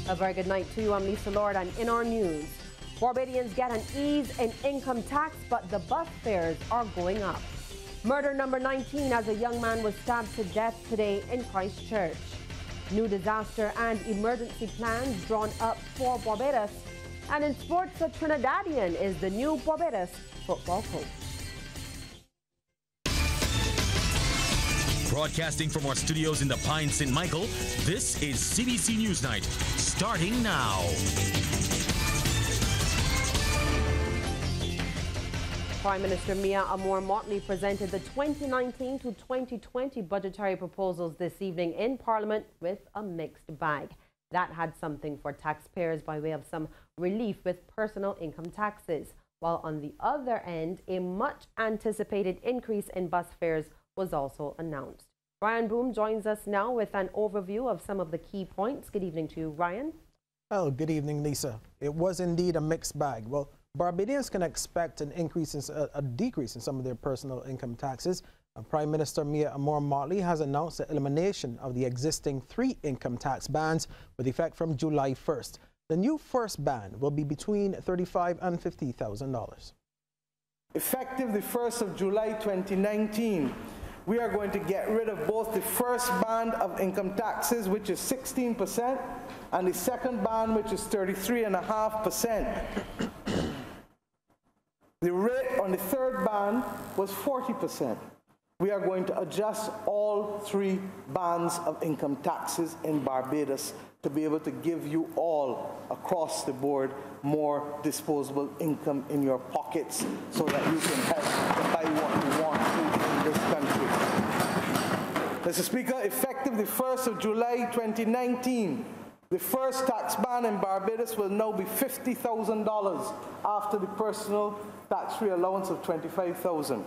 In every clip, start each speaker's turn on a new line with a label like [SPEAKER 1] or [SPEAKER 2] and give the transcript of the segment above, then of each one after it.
[SPEAKER 1] A very good night to you. I'm Lisa Lord, and in our news, Barbadians get an ease in income tax, but the bus fares are going up. Murder number 19 as a young man was stabbed to death today in Christchurch. New disaster and emergency plans drawn up for Barbados. And in sports, a Trinidadian is the new Barbados football coach.
[SPEAKER 2] Broadcasting from our studios in the Pine St. Michael, this is CBC News Night, starting now.
[SPEAKER 1] Prime Minister Mia Amor-Motley presented the 2019 to 2020 budgetary proposals this evening in Parliament with a mixed bag. That had something for taxpayers by way of some relief with personal income taxes, while on the other end, a much anticipated increase in bus fares was also announced. Ryan Boom joins us now with an overview of some of the key points. Good evening to you, Ryan.
[SPEAKER 3] Well, good evening, Lisa. It was indeed a mixed bag. Well, Barbadians can expect a decrease in some of their personal income taxes. Prime Minister Mia Amor-Motley has announced the elimination of the existing 3 income tax bands with effect from July 1st. The new first band will be between $35,000 and $50,000.
[SPEAKER 4] Effective the 1st of July 2019, we are going to get rid of both the first band of income taxes, which is 16%, and the second band, which is 33.5%. The rate on the third band was 40%. We are going to adjust all 3 bands of income taxes in Barbados to be able to give you all across the board more disposable income in your pockets so that you can help to buy what you want to in this country. Mr. Speaker, effective the 1st of July 2019, the first tax band in Barbados will now be $50,000 after the personal tax-free allowance of $25,000.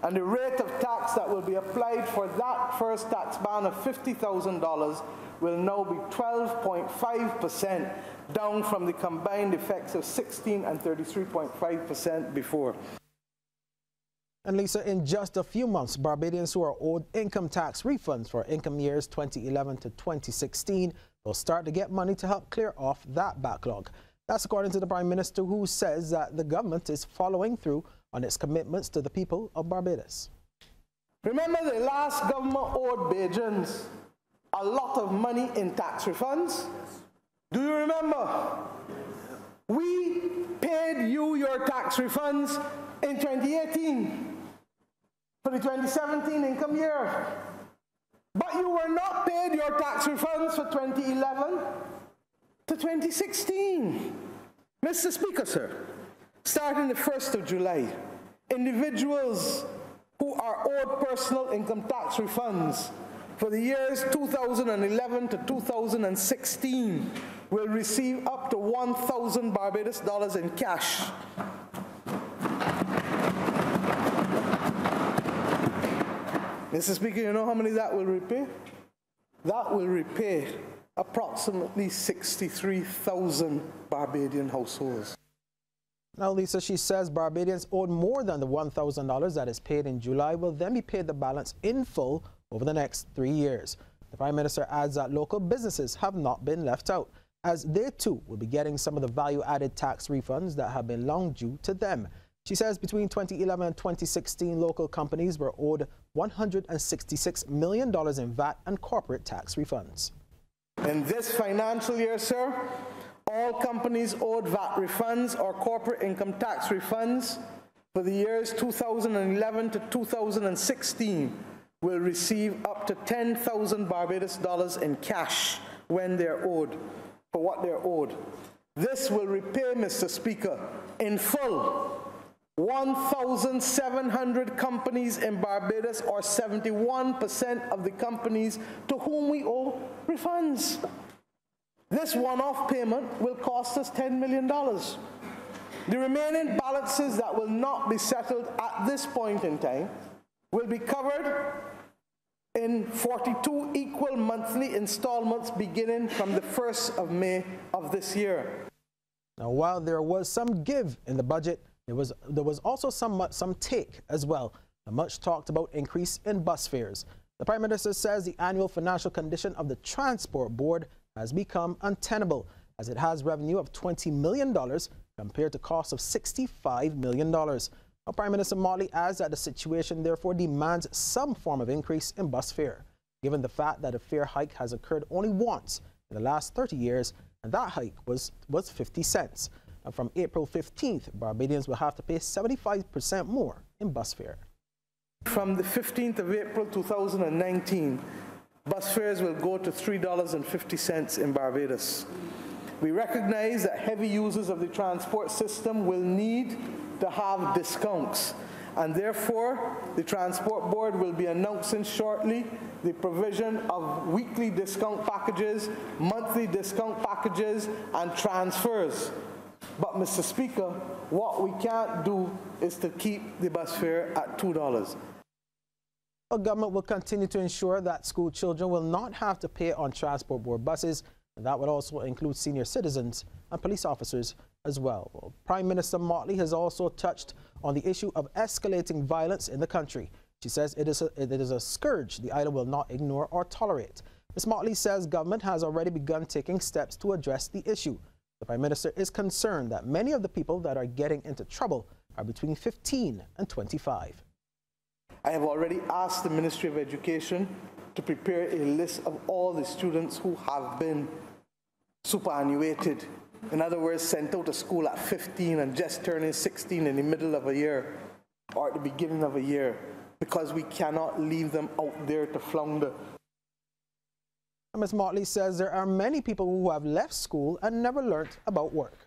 [SPEAKER 4] And the rate of tax that will be applied for that first tax band of $50,000 will now be 12.5%, down from the combined effects of 16 and 33.5% before.
[SPEAKER 3] And Lisa, in just a few months, Barbadians who are owed income tax refunds for income years 2011 to 2016 will start to get money to help clear off that backlog. That's according to the Prime Minister, who says that the government is following through on its commitments to the people of Barbados.
[SPEAKER 4] Remember, the last government owed Bajans a lot of money in tax refunds? Do you remember? We paid you your tax refunds in 2018 for the 2017 income year. But you were not paid your tax refunds for 2011 to 2016. Mr. Speaker, sir, starting the 1st of July, individuals who are owed personal income tax refunds for the years 2011 to 2016 will receive up to 1,000 Barbados dollars in cash. Mr. Speaker, you know how many that will repay? That will repay approximately 63,000 Barbadian households.
[SPEAKER 3] Now, Lisa, she says Barbadians owed more than the $1,000 that is paid in July will then be paid the balance in full over the next 3 years. The Prime Minister adds that local businesses have not been left out, as they too will be getting some of the value-added tax refunds that have been long due to them. She says between 2011 and 2016, local companies were owed $166 million in VAT and corporate tax refunds.
[SPEAKER 4] In this financial year, sir, all companies owed VAT refunds or corporate income tax refunds for the years 2011 to 2016 will receive up to 10,000 Barbados dollars in cash when they're owed, for what they're owed. This will repay, Mr. Speaker, in full 1,700 companies in Barbados, or 71% of the companies to whom we owe refunds. This one-off payment will cost us $10 million. The remaining balances that will not be settled at this point in time will be covered in 42 equal monthly installments beginning from the 1st of May of this year.
[SPEAKER 3] Now, while there was some give in the budget, there was also some take as well. A much talked about increase in bus fares. The Prime Minister says the annual financial condition of the Transport Board has become untenable. as it has revenue of $20 million compared to costs of $65 million. Now, Prime Minister Motley adds that the situation therefore demands some form of increase in bus fare, given the fact that a fare hike has occurred only once in the last 30 years, and that hike was 50 cents. And from April 15th, Barbadians will have to pay 75% more in bus fare.
[SPEAKER 4] From the 15th of April 2019, bus fares will go to $3.50 in Barbados. We recognize that heavy users of the transport system will need to have discounts, and therefore the Transport Board will be announcing shortly the provision of weekly discount packages, monthly discount packages, and transfers. But, Mr. Speaker, what we can't do is to keep the bus fare at $2.
[SPEAKER 3] The government will continue to ensure that school children will not have to pay on Transport Board buses, and that would also include senior citizens and police officers as well. Prime Minister Motley has also touched on the issue of escalating violence in the country. She says it is a scourge the island will not ignore or tolerate. Ms. Motley says government has already begun taking steps to address the issue. The Prime Minister is concerned that many of the people that are getting into trouble are between 15 and 25.
[SPEAKER 4] I have already asked the Ministry of Education to prepare a list of all the students who have been superannuated. In other words, sent out of school at 15 and just turning 16 in the middle of a year or at the beginning of a year, because we cannot leave them out there to flounder.
[SPEAKER 3] Ms. Motley says there are many people who have left school and never learned about work.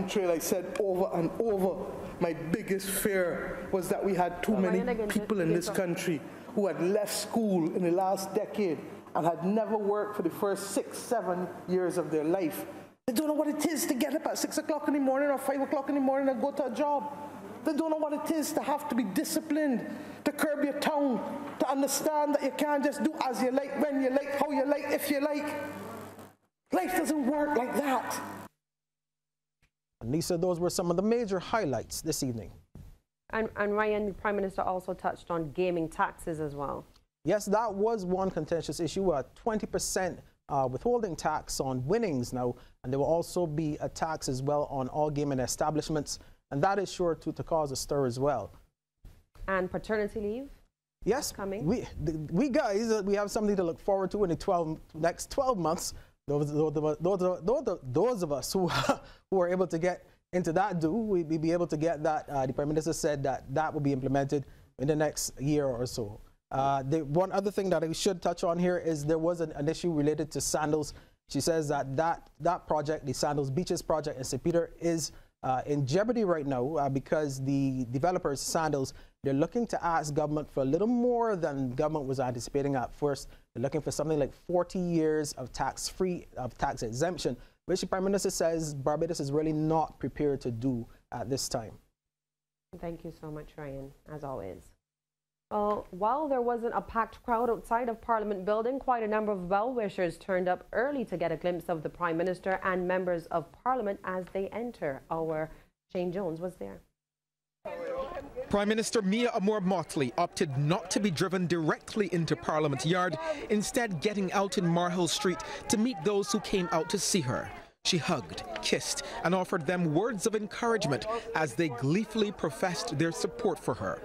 [SPEAKER 4] Trail, I said over and over, my biggest fear was that we had too many people in this country who had left school in the last decade and had never worked for the first 6, 7 years of their life. They don't know what it is to get up at 6 o'clock in the morning or 5 o'clock in the morning and go to a job. They don't know what it is to have to be disciplined, to curb your tongue, to understand that you can't just do as you like, when you like, how you like, if you like. Life doesn't work like that.
[SPEAKER 3] And Lisa, those were some of the major highlights this evening.
[SPEAKER 1] And Ryan, the Prime Minister also touched on gaming taxes as well.
[SPEAKER 3] Yes, that was one contentious issue, a 20% withholding tax on winnings now, and there will also be a tax as well on all gaming establishments, and that is sure to cause a stir as well.
[SPEAKER 1] And paternity leave?
[SPEAKER 3] Yes,
[SPEAKER 1] coming.
[SPEAKER 3] We guys, we have something to look forward to in the next 12 months. Those of us who are able to get into that we'll be able to get that. The Prime Minister said that will be implemented in the next year or so. One other thing that I should touch on here is there was an issue related to sandals. She says that project, the Sandals Beaches project in St. Peter, is in jeopardy right now because the developers, Sandals, they're looking to ask government for a little more than government was anticipating at first. They're looking for something like 40 years of tax exemption, which the Prime Minister says Barbados is really not prepared to do at this time.
[SPEAKER 1] Thank you so much, Ryan, as always. Well, while there wasn't a packed crowd outside of Parliament building, quite a number of well-wishers turned up early to get a glimpse of the Prime Minister and members of Parliament as they enter. Our Shane Jones was there.
[SPEAKER 5] Prime Minister Mia Motley opted not to be driven directly into Parliament Yard, instead getting out in Marhill Street to meet those who came out to see her. She hugged, kissed, and offered them words of encouragement as they gleefully professed their support for her.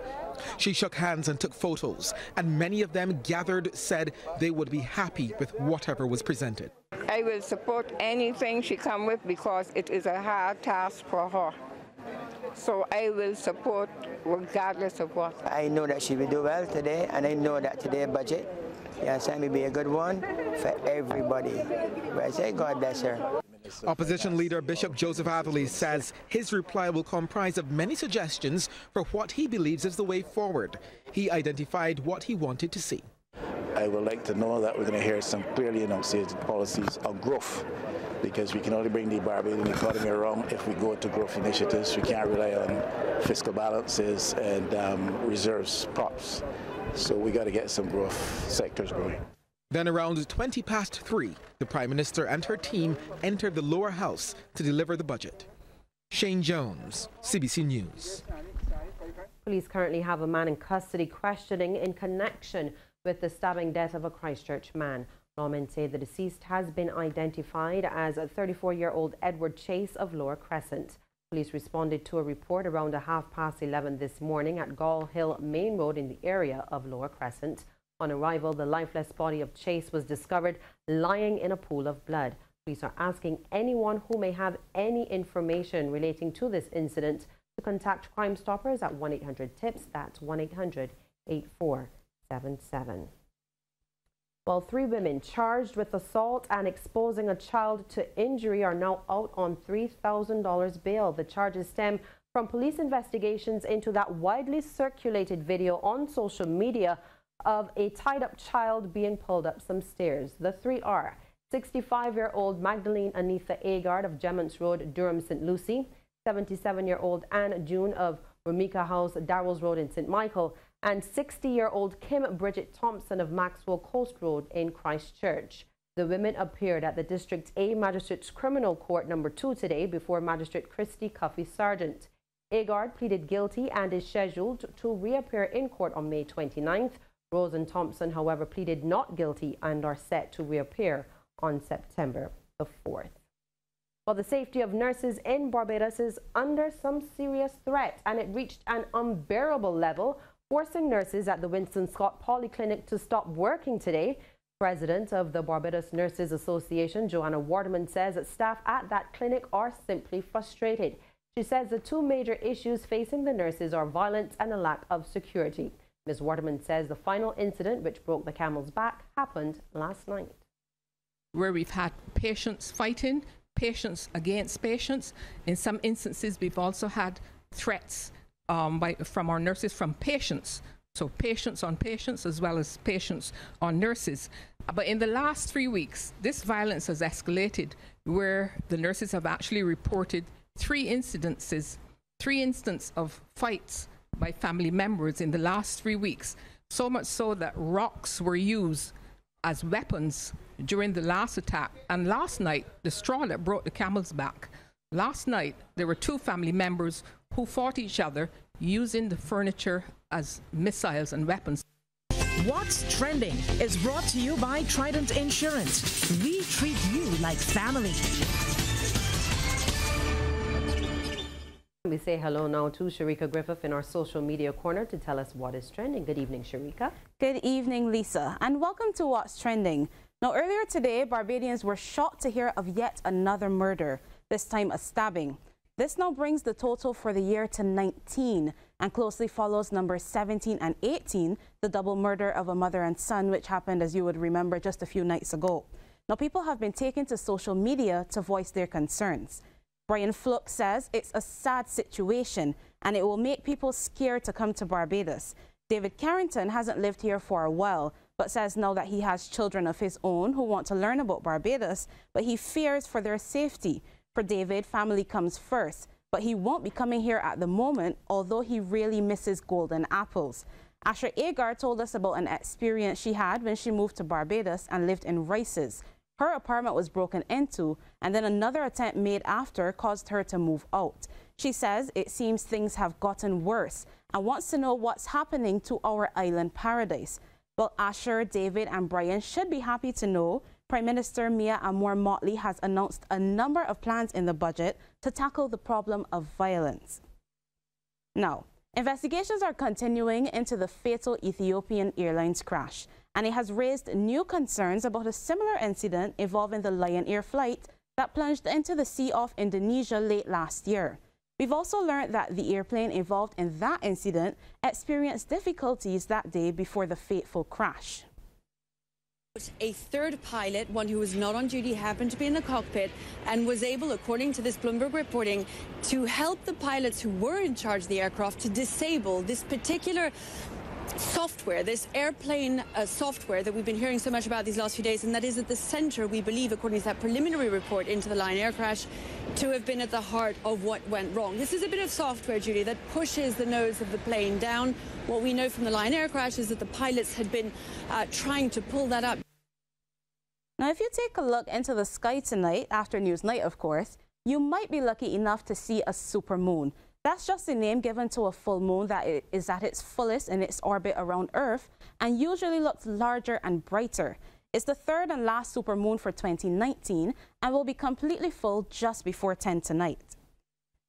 [SPEAKER 5] She shook hands and took photos, and many of them gathered said they would be happy with whatever was presented.
[SPEAKER 6] I will support anything she come with because it is a hard task for her. So I will support regardless of what.
[SPEAKER 7] I know that she will do well today, and I know that today's budget, yes, will be a good one for everybody. But I say God bless her.
[SPEAKER 5] Opposition leader Bishop Joseph Atherley says his reply will comprise of many suggestions for what he believes is the way forward. He identified what he wanted to see.
[SPEAKER 8] I would like to know that we're going to hear some clearly enunciated policies of growth, because we can only bring the Barbadian economy around if we go to growth initiatives. We can't rely on fiscal balances and reserves props. So we got to get some growth sectors going.
[SPEAKER 5] Then around 3:20, the Prime Minister and her team entered the lower house to deliver the budget. Shane Jones, CBC News.
[SPEAKER 1] Police currently have a man in custody questioning in connection with the stabbing death of a Christchurch man. Lawmen say the deceased has been identified as a 34-year-old Edward Chase of Lower Crescent. Police responded to a report around 11:30 this morning at Gall Hill Main Road in the area of Lower Crescent. On arrival, the lifeless body of Chase was discovered lying in a pool of blood. Police are asking anyone who may have any information relating to this incident to contact Crime Stoppers at 1-800-TIPS. That's 1-800-8477. Well, 3 women charged with assault and exposing a child to injury are now out on $3,000 bail. The charges stem from police investigations into that widely circulated video on social media of a tied-up child being pulled up some stairs. The 3 are 65-year-old Magdalene Anitha Agard of Gemmonts Road, Durham, St. Lucie, 77-year-old Anne June of Rumika House, Darrells Road in St. Michael, and 60-year-old Kim Bridget Thompson of Maxwell Coast Road in Christchurch. The women appeared at the District A Magistrates Criminal Court No. 2 today before Magistrate Christy Cuffy Sargent. Agard pleaded guilty and is scheduled to reappear in court on May 29th. Rose and Thompson, however, pleaded not guilty and are set to reappear on September the 4th. Well, the safety of nurses in Barbados is under some serious threat, and it reached an unbearable level, forcing nurses at the Winston Scott Polyclinic to stop working today. President of the Barbados Nurses Association, Joanna Waterman, says that staff at that clinic are simply frustrated. She says the 2 major issues facing the nurses are violence and a lack of security. Ms. Waterman says the final incident, which broke the camel's back, happened last night.
[SPEAKER 9] Where we've had patients fighting, patients against patients. In some instances, we've also had threats from our nurses from patients. So patients on patients as well as patients on nurses. But in the last 3 weeks, this violence has escalated where the nurses have actually reported 3 instances of fights by family members in the last 3 weeks. So much so that rocks were used as weapons during the last attack. And last night, the straw that broke the camel's back, last night there were 2 family members who fought each other using the furniture as missiles and weapons.
[SPEAKER 10] What's Trending is brought to you by Trident Insurance. We treat you like family.
[SPEAKER 1] We say hello now to Sharika Griffith in our social media corner to tell us what is trending. Good evening, Sharika.
[SPEAKER 11] Good evening, Lisa, and welcome to What's Trending. Now, earlier today, Barbadians were shocked to hear of yet another murder, this time a stabbing. This now brings the total for the year to 19 and closely follows numbers 17 and 18, the double murder of a mother and son, which happened, as you would remember, just a few nights ago. Now, people have been taken to social media to voice their concerns. Brian Fluke says it's a sad situation and it will make people scared to come to Barbados. David Carrington hasn't lived here for a while, but says now that he has children of his own who want to learn about Barbados, but he fears for their safety. For David, family comes first, but he won't be coming here at the moment, although he really misses golden apples. Asher Agar told us about an experience she had when she moved to Barbados and lived in Rice's. Her apartment was broken into, and then another attempt made after caused her to move out. She says it seems things have gotten worse and wants to know what's happening to our island paradise. Well, Asher, David, and Brian should be happy to know Prime Minister Mia Motley has announced a number of plans in the budget to tackle the problem of violence. Now, investigations are continuing into the fatal Ethiopian Airlines crash, and it has raised new concerns about a similar incident involving the Lion Air flight that plunged into the sea off Indonesia late last year. We've also learned that the airplane involved in that incident experienced difficulties that day before the fateful crash.
[SPEAKER 12] A third pilot, one who was not on duty, happened to be in the cockpit and was able, according to this Bloomberg reporting, to help the pilots who were in charge of the aircraft to disable this particular software, this airplane software that we've been hearing so much about these last few days, and that is at the center, we believe, according to that preliminary report into the Lion Air crash, to have been at the heart of what went wrong. This is a bit of software, Judy, that pushes the nose of the plane down. What we know from the Lion Air crash is that the pilots had been trying to pull that up.
[SPEAKER 11] Now, if you take a look into the sky tonight, after News Night, of course, you might be lucky enough to see a supermoon. That's just the name given to a full moon that is at its fullest in its orbit around Earth and usually looks larger and brighter. It's the third and last supermoon for 2019 and will be completely full just before 10 tonight.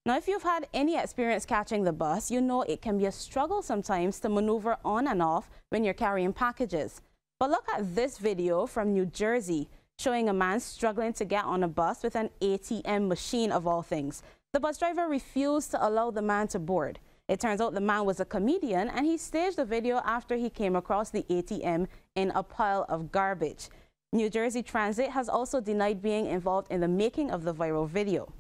[SPEAKER 11] Now, if you've had any experience catching the bus, you know it can be a struggle sometimes to maneuver on and off when you're carrying packages. But look at this video from New Jersey showing a man struggling to get on a bus with an ATM machine of all things. The bus driver refused to allow the man to board. It turns out the man was a comedian and he staged the video after he came across the ATM in a pile of garbage. New Jersey Transit has also denied being involved in the making of the viral video.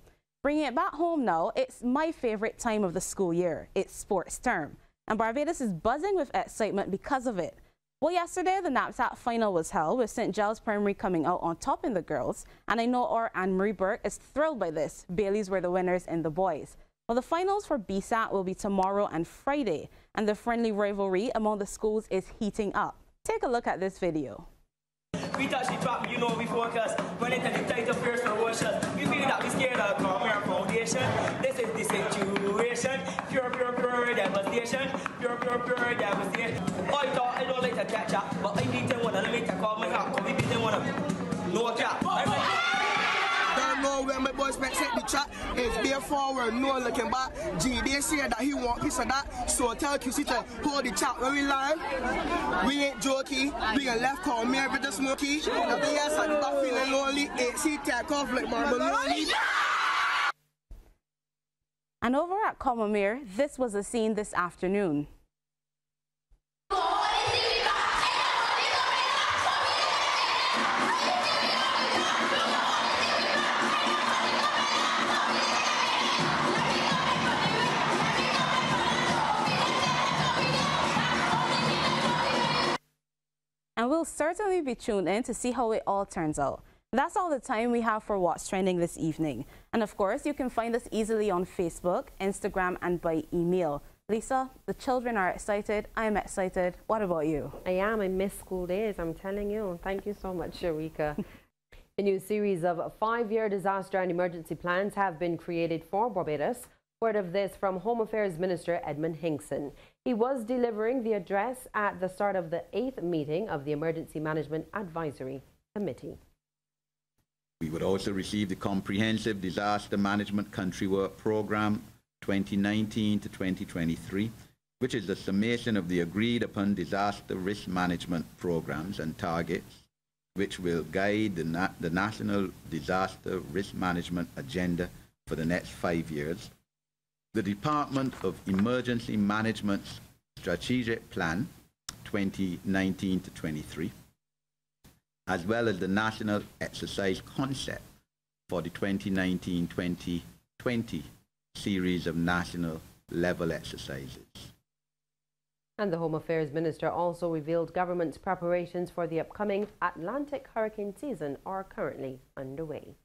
[SPEAKER 11] Bringing it back home now, it's my favorite time of the school year. It's sports term, and Barbados is buzzing with excitement because of it. Well, yesterday the NAPSAT final was held with St. Giles Primary coming out on top in the girls, and I know our Anne-Marie Burke is thrilled by this. Baileys were the winners in the boys. Well, the finals for BSAT will be tomorrow and Friday, and the friendly rivalry among the schools is heating up. Take a look at this video.
[SPEAKER 13] We thought she dropped me, you know, we focus. When it comes to tight affairs for Russia, we feel that we scared of our foundation. This is the situation. Pure devastation. Pure devastation. I thought I don't like to catch up, but I beat them one and I make that call my heart. We beat them one of no cap.
[SPEAKER 14] Don't know where my boys might set the chat. It's bare forward, no looking back. G, they say that he want piece of that. So tell QC to hold the chat when we live. We ain't jokey. We ain't left call me with the smoky. Now they ask at the back feeling lonely. It's he take off like Marble Lonely.
[SPEAKER 11] And over at Comamere, this was the scene this afternoon. And we'll certainly be tuned in to see how it all turns out. That's all the time we have for What's Trending this evening. And of course, you can find us easily on Facebook, Instagram, and by email. Lisa, the children are excited. I'm excited. What about you?
[SPEAKER 1] I am. I miss school days, I'm telling you. Thank you so much, Sharika. A new series of 5-year disaster and emergency plans have been created for Barbados. Word of this from Home Affairs Minister Edmund Hinkson. He was delivering the address at the start of the 8th meeting of the Emergency Management Advisory Committee.
[SPEAKER 15] We would also receive the Comprehensive Disaster Management Country Work Program 2019 to 2023, which is the summation of the agreed upon disaster risk management programs and targets, which will guide the National Disaster Risk Management Agenda for the next 5 years. The Department of Emergency Management's Strategic Plan 2019 to 23, as well as the National Exercise Concept for the 2019-2020 series of national level exercises.
[SPEAKER 1] And the Home Affairs Minister also revealed government's preparations for the upcoming Atlantic hurricane season are currently underway.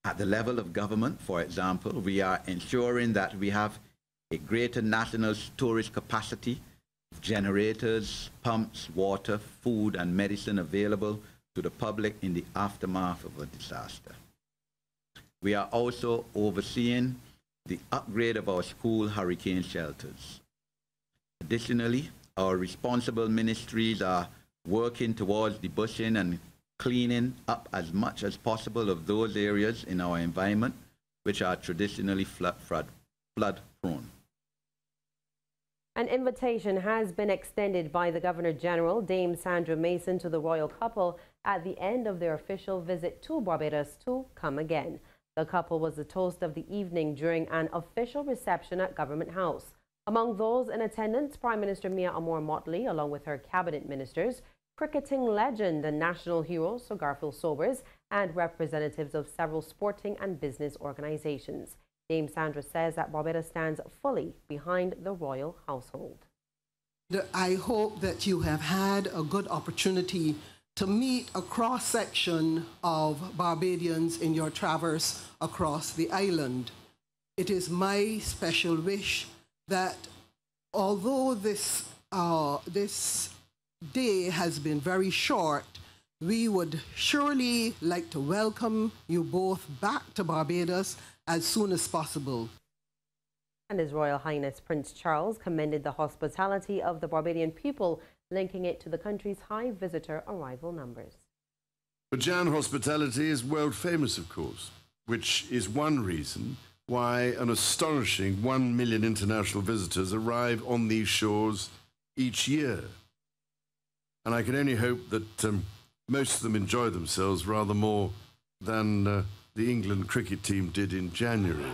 [SPEAKER 15] At the level of government, for example, we are ensuring that we have a greater national storage capacity, generators, pumps, water, food and medicine available to the public in the aftermath of a disaster. We are also overseeing the upgrade of our school hurricane shelters. Additionally, our responsible ministries are working towards debushing and cleaning up as much as possible of those areas in our environment which are traditionally flood prone.
[SPEAKER 1] An invitation has been extended by the Governor-General, Dame Sandra Mason, to the royal couple at the end of their official visit to Barbados to come again. The couple was the toast of the evening during an official reception at Government House. Among those in attendance, Prime Minister Mia Amor-Motley, along with her cabinet ministers, cricketing legend and national hero Sir Garfield Sobers, and representatives of several sporting and business organizations. Dame Sandra says that Barbados stands fully behind the royal household.
[SPEAKER 16] I hope that you have had a good opportunity to meet a cross-section of Barbadians in your traverse across the island. It is my special wish that although this day has been very short, we would surely like to welcome you both back to Barbados as soon as possible.
[SPEAKER 1] And His Royal Highness Prince Charles commended the hospitality of the Barbadian people linking it to the country's high visitor arrival numbers.
[SPEAKER 17] Jan hospitality is world famous, of course, which is one reason why an astonishing 1 million international visitors arrive on these shores each year. And I can only hope that most of them enjoy themselves rather more than the England cricket team did in January.